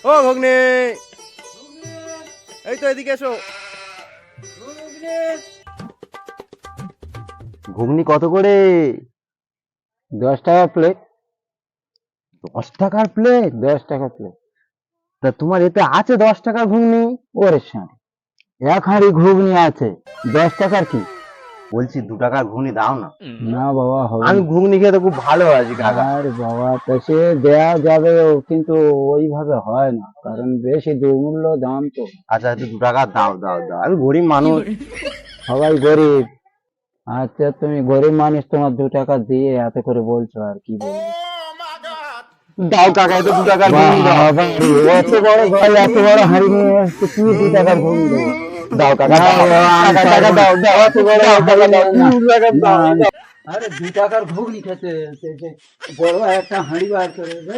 ও ঘুগনি, এই তো এদিকে এসো। ঘুগনি কত করে? 10 টাকা প্লেট। 10 টাকার প্লেট? 10 টাকা প্লেট। তা তোমার এতে আছে 10 টাকার ঘুগনি? ওরে শাঁড়, 1 হাঁড়ি ঘুগনি আছে, 10 টাকার কি? বলছি 2 টাকার ঘুগনি দাও না। না বাবা, হবে আমি না। ঘুগনি খেতে খুব ভালো আছি কাকা। আরে বাবা, তা সে দেয়া যাবে, কিন্তু ওইভাবে হয় না, কারণ বেশি দুমূল্য দাম তো। আচ্ছা আচ্ছা, 2 টাকা দাও দাও দাও, আমি গরিব মানুষ। সবাই গরিব। আচ্ছা, তুমি গরিব মানুষ, তোমার 2 টাকা দিয়ে এত করে বলছো, আর কি বলবো। দাও কাকা, এত 2 টাকার ঘুগনি দাও। বাবা রে, এত বড় ভাই, এত বড় হাঁড়ি নিয়ে আসছে, কি 2 টাকার ঘুগনি দেবো? দাও কাকা, না, দাও বাবা, টাকা, টাকা দাও দাও, এত বড় দাও টাকা দাও, না। 2 টাকা দাও না, দাও। আরে 2 টাকার ঘুগনি খেতে এসেছে, বড় একটা হাঁড়ি বার করে দে।